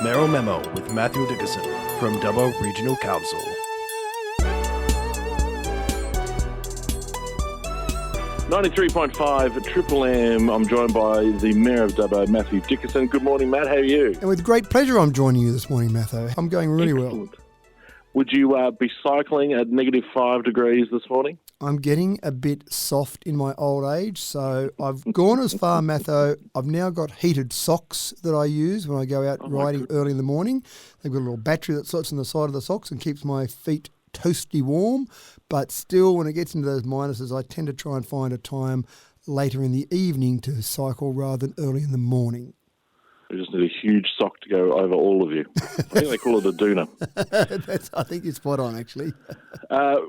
Mayoral Memo with Matho from Dubbo Regional Council. .5 Triple M. I'm joined by the Mayor of Dubbo, Matho Dickerson. Good morning, Matt. How are you? And with great pleasure, I'm joining you this morning, Matho. I'm going really Excellent. well. Would you be cycling at -5 degrees this morning? I'm getting a bit soft in my old age, so I've gone as far, Matho. I've now got heated socks that I use when I go out riding early in the morning. They've got a little battery that sits on the side of the socks and keeps my feet toasty warm. But still, when it gets into those minuses, I tend to try and find a time later in the evening to cycle rather than early in the morning. We just need a huge sock to go over all of you. I think they call it a doona. I think you're spot on, actually.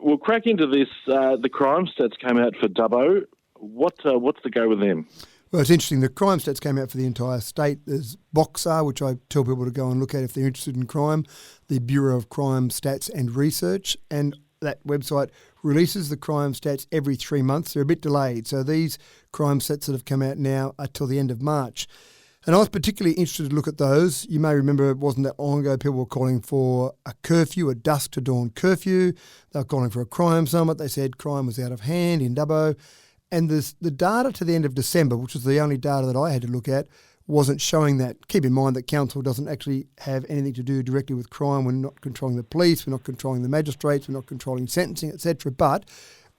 We'll crack into this. The crime stats came out for Dubbo. What's the go with them? Well, it's interesting. The crime stats came out for the entire state. There's Boxar, which I tell people to go and look at if they're interested in crime, the Bureau of Crime Stats and Research, and that website releases the crime stats every 3 months. They're a bit delayed. So these crime stats that have come out now are till the end of March. And I was particularly interested to look at those. You may remember it wasn't that long ago people were calling for a curfew, a dusk to dawn curfew. They were calling for a crime summit. They said crime was out of hand in Dubbo. And the data to the end of December, which was the only data that I had to look at, wasn't showing that. Keep in mind that council doesn't actually have anything to do directly with crime. We're not controlling the police, we're not controlling the magistrates, we're not controlling sentencing, etc. But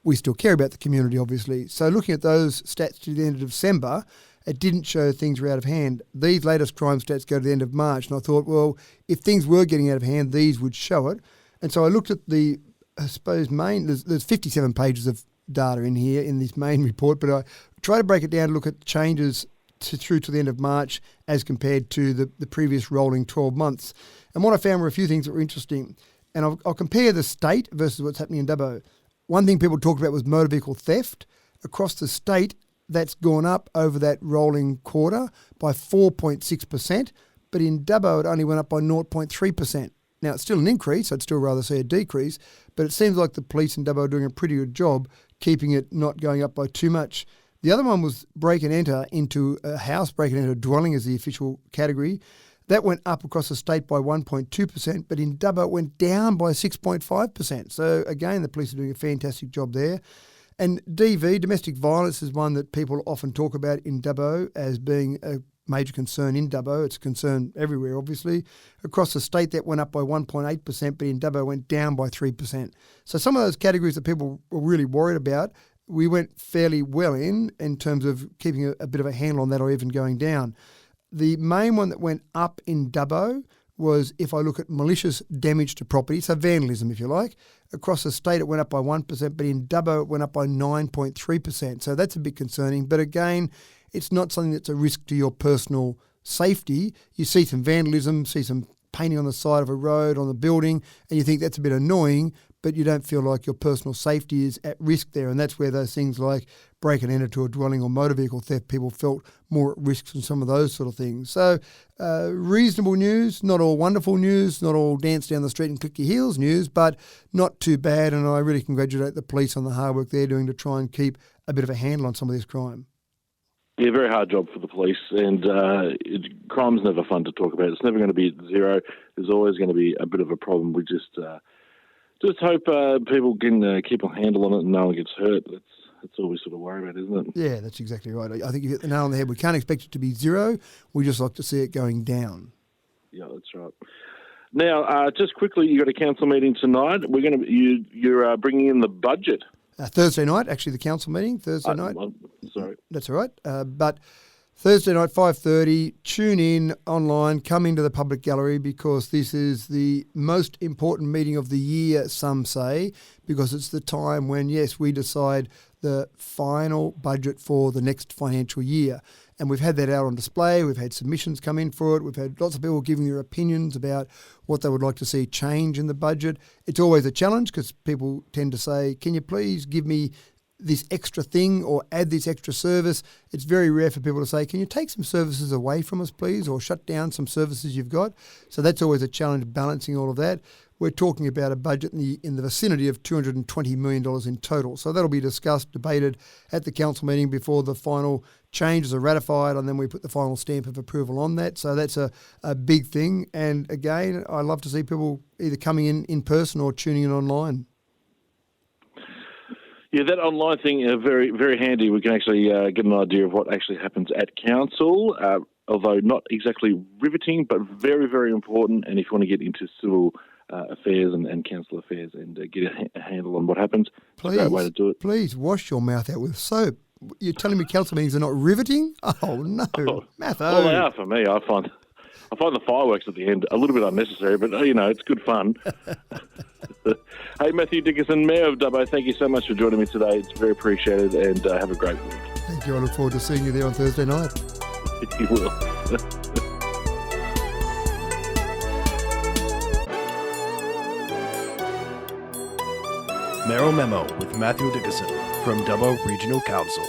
we still care about the community, obviously. So looking at those stats to the end of December, it didn't show things were out of hand. These latest crime stats go to the end of March, and I thought, well, if things were getting out of hand, these would show it. And so I looked at the, I suppose, there's 57 pages of data in here in this main report, but I try to break it down to look at changes through to the end of March as compared to the previous rolling 12 months. And what I found were a few things that were interesting. And I'll compare the state versus what's happening in Dubbo. One thing people talked about was motor vehicle theft. Across the state, that's gone up over that rolling quarter by 4.6%, but in Dubbo it only went up by 0.3%. Now, it's still an increase. I'd still rather see a decrease, but it seems like the police in Dubbo are doing a pretty good job keeping it not going up by too much. The other one was break and enter into a house, break and enter a dwelling as the official category. That went up across the state by 1.2%, but in Dubbo it went down by 6.5%. So again, the police are doing a fantastic job there. And DV, domestic violence, is one that people often talk about in Dubbo as being a major concern in Dubbo. It's a concern everywhere, obviously. Across the state, that went up by 1.8%, but in Dubbo went down by 3%. So some of those categories that people were really worried about, we went fairly well in terms of keeping a bit of a handle on that or even going down. The main one that went up in Dubbo was, if I look at malicious damage to property, so vandalism, if you like. Across the state, it went up by 1%, but in Dubbo, it went up by 9.3%. So that's a bit concerning. But again, it's not something that's a risk to your personal safety. You see some vandalism, see some painting on the side of a road, on the building, and you think that's a bit annoying, but you don't feel like your personal safety is at risk there. And that's where those things like break and enter to a dwelling or motor vehicle theft, people felt more at risk from some of those sort of things. So reasonable news, not all wonderful news, not all dance down the street and click your heels news, but not too bad. And I really congratulate the police on the hard work they're doing to try and keep a bit of a handle on some of this crime. Yeah, very hard job for the police, and crime's never fun to talk about. It's never going to be at zero. There's always going to be a bit of a problem. We just hope people can keep a handle on it and no one gets hurt. That's all we sort of worry about, isn't it? Yeah, that's exactly right. I think you hit the nail on the head. We can't expect it to be zero. We just like to see it going down. Yeah, that's right. Now, just quickly, you got a council meeting tonight. You're bringing in the budget. Thursday night, actually, the council meeting, Thursday night. Sorry. That's all right. But Thursday night, 5:30, tune in online, come into the public gallery, because this is the most important meeting of the year, some say, because it's the time when, yes, we decide the final budget for the next financial year. And we've had that out on display. We've had submissions come in for it. We've had lots of people giving their opinions about what they would like to see change in the budget. It's always a challenge because people tend to say, can you please give me this extra thing or add this extra service? It's very rare for people to say, can you take some services away from us, please, or shut down some services you've got? So that's always a challenge, balancing all of that. We're talking about a budget in the vicinity of $220 million in total. So that'll be discussed, debated at the council meeting before the final changes are ratified, and then we put the final stamp of approval on that. So that's a big thing. And again, I love to see people either coming in person or tuning in online. Yeah, that online thing is very, very handy. We can actually get an idea of what actually happens at council, although not exactly riveting, but very, very important. And if you want to get into civil affairs and council affairs and get a handle on what happens, it's a great way to do it. Please wash your mouth out with soap. You're telling me council meetings are not riveting? Oh, no. Matho. Well, they are for me. I find the fireworks at the end a little bit unnecessary, but, it's good fun. Hey, Matthew Dickinson, Mayor of Dubbo, thank you so much for joining me today. It's very appreciated, and have a great week. Thank you. I look forward to seeing you there on Thursday night. You will. Mayoral Memo with Matthew Dickinson from Dubbo Regional Council.